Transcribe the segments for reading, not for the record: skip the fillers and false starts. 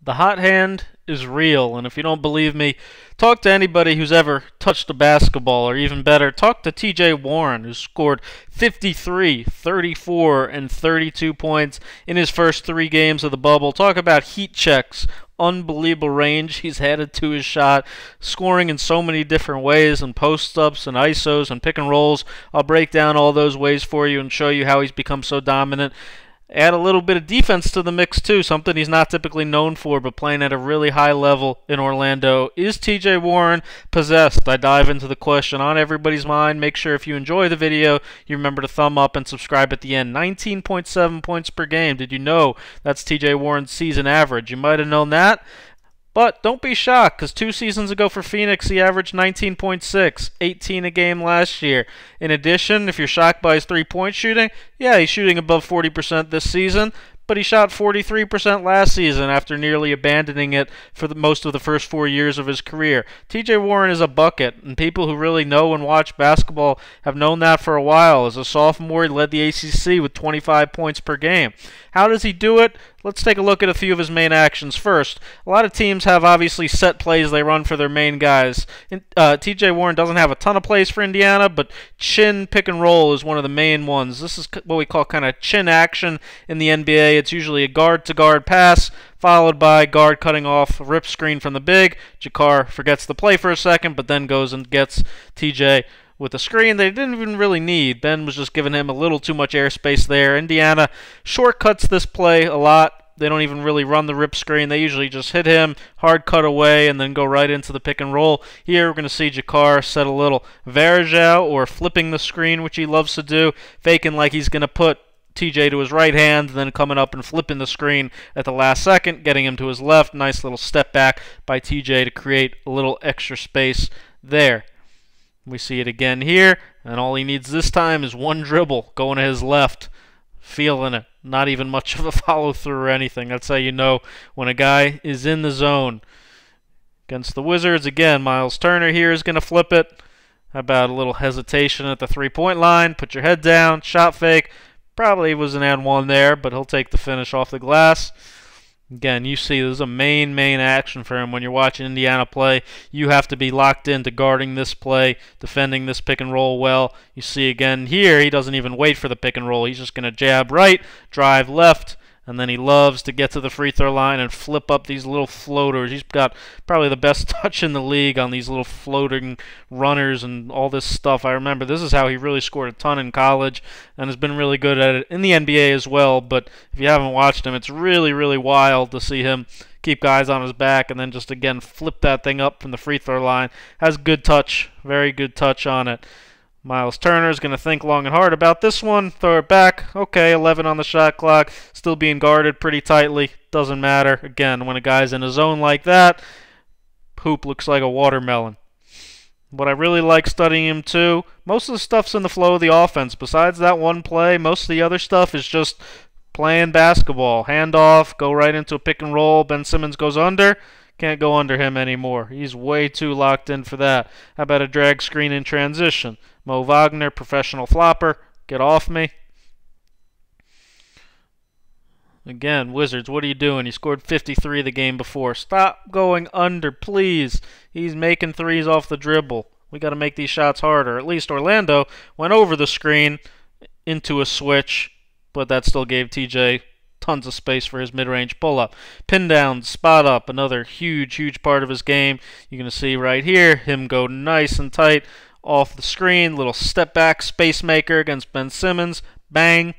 The hot hand is real, and if you don't believe me, talk to anybody who's ever touched a basketball, or even better, talk to TJ Warren, who scored 53, 34, and 32 points in his first 3 games of the bubble. Talk about heat checks, unbelievable range he's added to his shot, scoring in so many different ways, and post-ups and isos and pick and rolls. I'll break down all those ways for you and show you how he's become so dominant. Add a little bit of defense to the mix too, something he's not typically known for, but playing at a really high level in Orlando. Is TJ Warren possessed? I dive into the question on everybody's mind. Make sure if you enjoy the video, you remember to thumb up and subscribe at the end. 19.7 points per game. Did you know that's TJ Warren's season average? You might have known that. But don't be shocked, because 2 seasons ago for Phoenix, he averaged 19.6, 18 a game last year. In addition, if you're shocked by his three-point shooting, yeah, he's shooting above 40% this season, but he shot 43% last season after nearly abandoning it for most of the first 4 years of his career. TJ Warren is a bucket, and people who really know and watch basketball have known that for a while. As a sophomore, he led the ACC with 25 points per game. How does he do it? Let's take a look at a few of his main actions first. A lot of teams have obviously set plays they run for their main guys. TJ Warren doesn't have a ton of plays for Indiana, but chin pick and roll is one of the main ones. This is what we call kind of chin action in the NBA. It's usually a guard-to-guard pass, followed by guard cutting off a rip screen from the big. Jakar forgets the play for a second, but then goes and gets TJ with a screen they didn't even really need. Ben was just giving him a little too much airspace there. Indiana shortcuts this play a lot. They don't even really run the rip screen. They usually just hit him, hard cut away, and then go right into the pick and roll. Here we're going to see Jakar set a little Varejao, or flipping the screen, which he loves to do, faking like he's going to put TJ to his right hand, then coming up and flipping the screen at the last second, getting him to his left. Nice little step back by TJ to create a little extra space there. We see it again here, and all he needs this time is one dribble going to his left. Feeling it. Not even much of a follow-through or anything. That's how you know when a guy is in the zone. Against the Wizards, again, Miles Turner here is going to flip it. How about a little hesitation at the three-point line? Put your head down, shot fake. Probably was an and one there, but he'll take the finish off the glass. Again, you see there's a main action for him when you're watching Indiana play. You have to be locked into guarding this play, defending this pick and roll well. You see again here, he doesn't even wait for the pick and roll. He's just going to jab right, drive left, and then he loves to get to the free throw line and flip up these little floaters. He's got probably the best touch in the league on these little floating runners and all this stuff. I remember this is how he really scored a ton in college and has been really good at it in the NBA as well. But if you haven't watched him, it's really wild to see him keep guys on his back and then just again flip that thing up from the free throw line. Has good touch, very good touch on it. Miles Turner is going to think long and hard about this one. Throw it back. Okay, 11 on the shot clock. Still being guarded pretty tightly. Doesn't matter. Again, when a guy's in a zone like that, hoop looks like a watermelon. What I really like studying him too, most of the stuff's in the flow of the offense. Besides that one play, most of the other stuff is just playing basketball. Handoff, go right into a pick and roll. Ben Simmons goes under. Can't go under him anymore. He's way too locked in for that. How about a drag screen in transition? Mo Wagner, professional flopper. Get off me. Again, Wizards, what are you doing? You scored 53 the game before. Stop going under, please. He's making threes off the dribble. We got to make these shots harder. At least Orlando went over the screen into a switch, but that still gave TJ tons of space for his mid-range pull-up. Pin down, spot up, another huge part of his game. You're going to see right here him go nice and tight off the screen. Little step back space maker against Ben Simmons. Bang.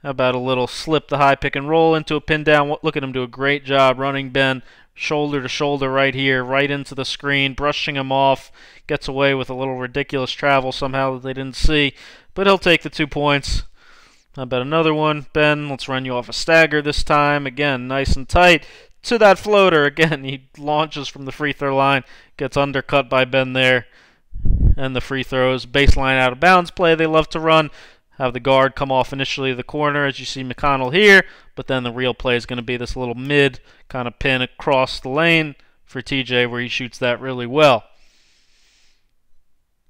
How about a little slip the high pick and roll into a pin down? Look at him do a great job running Ben shoulder to shoulder right here, right into the screen, brushing him off. Gets away with a little ridiculous travel somehow that they didn't see, but he'll take the 2 points. How about another one? Ben, let's run you off a stagger this time. Again, nice and tight to that floater. Again, he launches from the free throw line, gets undercut by Ben there. And the free throws, baseline out of bounds play they love to run. Have the guard come off initially the corner, as you see McConnell here, but then the real play is going to be this little mid kind of pin across the lane for TJ where he shoots that really well.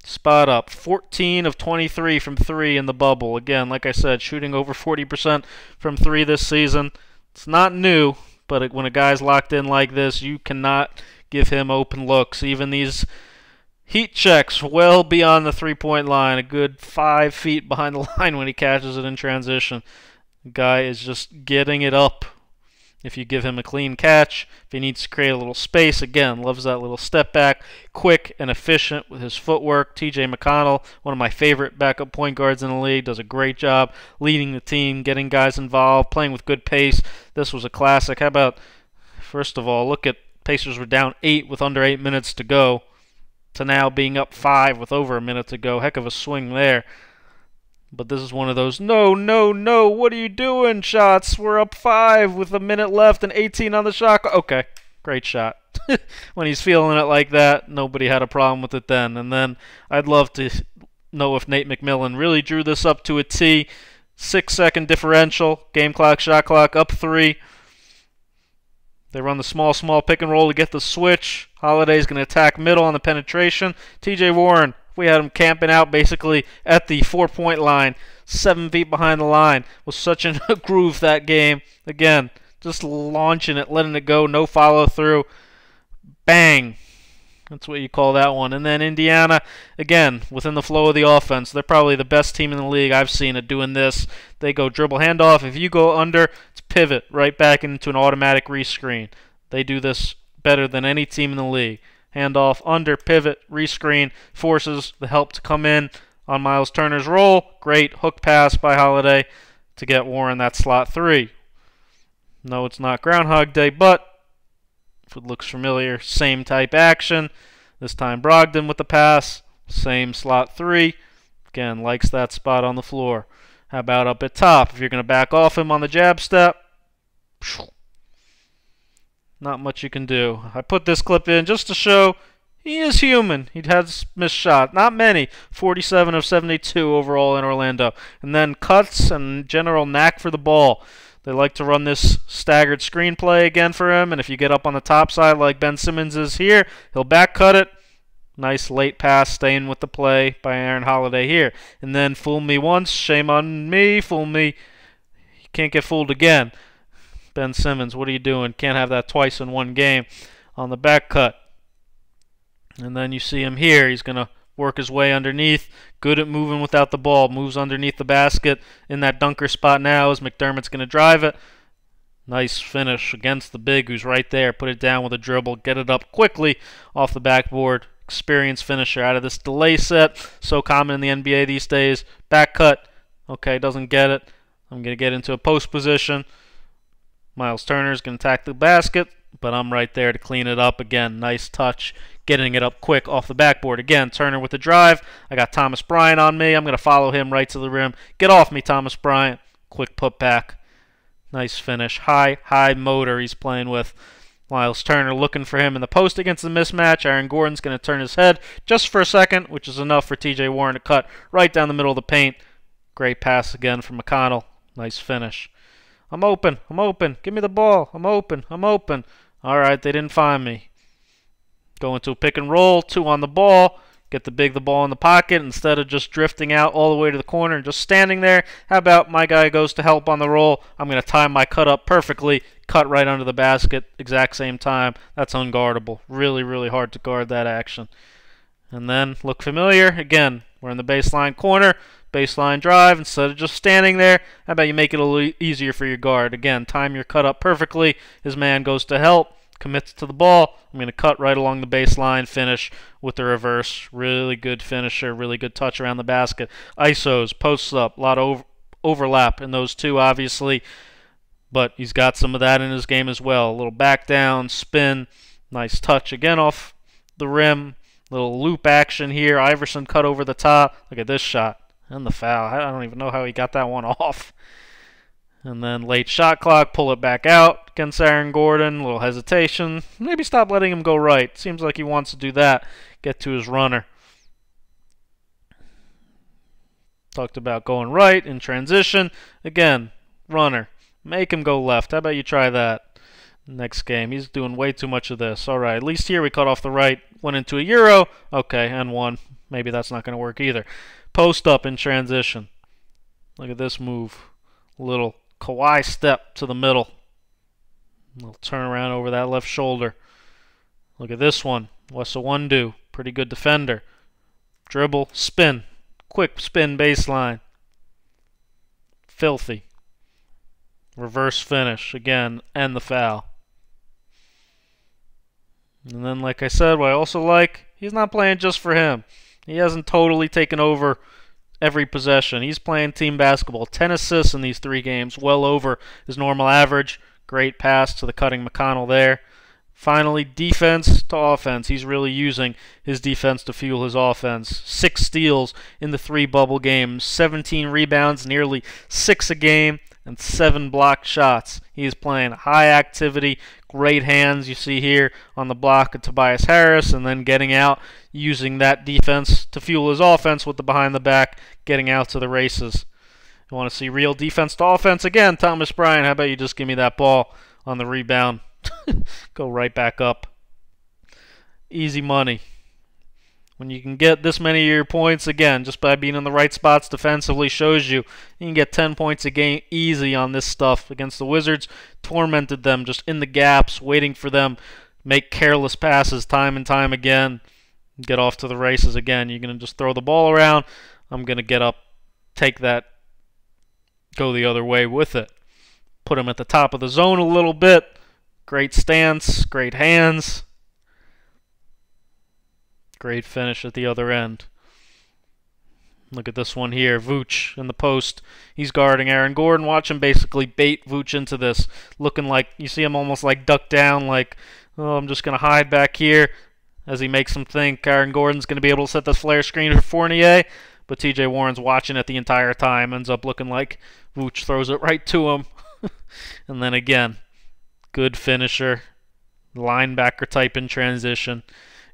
Spot up, 14 of 23 from 3 in the bubble. Again, like I said, shooting over 40% from 3 this season. It's not new, but when a guy's locked in like this, you cannot give him open looks. Even these heat checks well beyond the three-point line, a good 5 feet behind the line when he catches it in transition. The guy is just getting it up. If you give him a clean catch, if he needs to create a little space, again, loves that little step back, quick and efficient with his footwork. TJ McConnell, one of my favorite backup point guards in the league, does a great job leading the team, getting guys involved, playing with good pace. This was a classic. How about, first of all, look at Pacers were down 8 with under 8 minutes to go to now being up 5 with over a minute to go. Heck of a swing there. But this is one of those, no, no, no, what are you doing shots? We're up 5 with a minute left and 18 on the shot clock. Okay, great shot. When he's feeling it like that, nobody had a problem with it then. And then I'd love to know if Nate McMillan really drew this up to a T. 6-second differential, game clock, shot clock, up 3. They run the small pick and roll to get the switch. Holiday's going to attack middle on the penetration. TJ Warren, we had him camping out basically at the 4-point line, 7 feet behind the line. Was such a groove that game. Again, just launching it, letting it go, no follow through. Bang. That's what you call that one. And then Indiana, again, within the flow of the offense. They're probably the best team in the league I've seen at doing this. They go dribble handoff. If you go under, it's pivot right back into an automatic rescreen. They do this better than any team in the league. Handoff, under, pivot, rescreen, forces the help to come in on Miles Turner's roll. Great hook pass by Holiday to get Warren that slot 3. No, it's not Groundhog Day, but if it looks familiar, same type action. This time Brogdon with the pass, same slot 3. Again, likes that spot on the floor. How about up at top? If you're going to back off him on the jab step, not much you can do. I put this clip in just to show he is human. He has missed shot. Not many. 47 of 72 overall in Orlando. And then cuts and general knack for the ball. They like to run this staggered screenplay again for him. And if you get up on the top side like Ben Simmons is here, he'll back cut it. Nice late pass, staying with the play by Aaron Holiday here. And then fool me once, shame on me. Fool me. You can't get fooled again. Ben Simmons, what are you doing? Can't have that twice in one game on the back cut. And then you see him here. He's going to work his way underneath. Good at moving without the ball. Moves underneath the basket in that dunker spot now as McDermott's going to drive it. Nice finish against the big who's right there. Put it down with a dribble. Get it up quickly off the backboard. Experienced finisher out of this delay set. So common in the NBA these days. Back cut. Okay, doesn't get it. I'm going to get into a post position. Miles Turner's going to attack the basket, but I'm right there to clean it up. Again, nice touch, getting it up quick off the backboard. Again, Turner with the drive. I got Thomas Bryant on me. I'm going to follow him right to the rim. Get off me, Thomas Bryant. Quick put back. Nice finish. High motor he's playing with. Miles Turner looking for him in the post against the mismatch. Aaron Gordon's going to turn his head just for a second, which is enough for TJ Warren to cut right down the middle of the paint. Great pass again from McConnell. Nice finish. I'm open. Give me the ball. I'm open. All right, they didn't find me. Go into a pick and roll, 2 on the ball. Get the ball in the pocket instead of just drifting out all the way to the corner and just standing there. How about my guy goes to help on the roll? I'm going to time my cut up perfectly. Cut right under the basket, exact same time. That's unguardable. Really, really hard to guard that action. And then, look familiar? Again, we're in the baseline corner. Baseline drive, instead of just standing there, how about you make it a little easier for your guard? Again, time your cut up perfectly. His man goes to help, commits to the ball. I'm going to cut right along the baseline, finish with the reverse. Really good finisher, really good touch around the basket. ISOs, posts up, a lot of overlap in those two, obviously. But he's got some of that in his game as well. A little back down, spin, nice touch again off the rim. Little loop action here. Iverson cut over the top. Look at this shot. And the foul. I don't even know how he got that one off. And then late shot clock, pull it back out against Aaron Gordon. A little hesitation. Maybe stop letting him go right. Seems like he wants to do that. Get to his runner. Talked about going right in transition. Again, runner. Make him go left. How about you try that next game? He's doing way too much of this. All right, at least here we cut off the right. Went into a Euro. Okay, and one. Maybe that's not going to work either. Post up in transition. Look at this move. Little Kawhi step to the middle. Little turnaround over that left shoulder. Look at this one. Wesawundu, pretty good defender. Dribble, spin. Quick spin baseline. Filthy. Reverse finish again, and the foul. And then, like I said, what I also like, he's not playing just for him. He hasn't totally taken over every possession. He's playing team basketball. 10 assists in these 3 games, well over his normal average. Great pass to the cutting McConnell there. Finally, defense to offense. He's really using his defense to fuel his offense. 6 steals in the 3 bubble games, 17 rebounds, nearly 6 a game, and 7 blocked shots. He is playing high activity, great hands you see here on the block of Tobias Harris, and then getting out, using that defense to fuel his offense with the behind the back, getting out to the races. You want to see real defense to offense? Again, Thomas Bryan, how about you just give me that ball on the rebound? Go right back up. Easy money. When you can get this many of your points, again, just by being in the right spots defensively, shows you can get 10 points a game easy on this stuff. Against the Wizards, tormented them just in the gaps, waiting for them, make careless passes time and time again, get off to the races again. You're going to just throw the ball around. I'm going to get up, take that, go the other way with it. Put him at the top of the zone a little bit. Great stance, great hands. Great finish at the other end. Look at this one here. Vooch in the post. He's guarding Aaron Gordon. Watch him basically bait Vooch into this. Looking like, you see him almost like duck down, like, oh, I'm just going to hide back here. As he makes him think Aaron Gordon's going to be able to set this flare screen for Fournier. But TJ Warren's watching it the entire time. Ends up looking like Vooch throws it right to him. And then again, good finisher. Linebacker type in transition.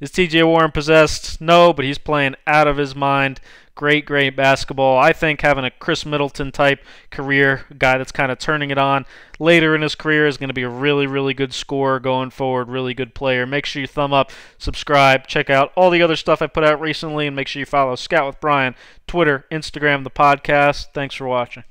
Is TJ Warren possessed? No, but he's playing out of his mind. Great, great basketball. I think having a Chris Middleton type career, a guy that's kind of turning it on later in his career, is going to be a really, really good scorer going forward, really good player. Make sure you thumb up, subscribe, check out all the other stuff I put out recently, and make sure you follow Scout with Bryan, Twitter, Instagram, the podcast. Thanks for watching.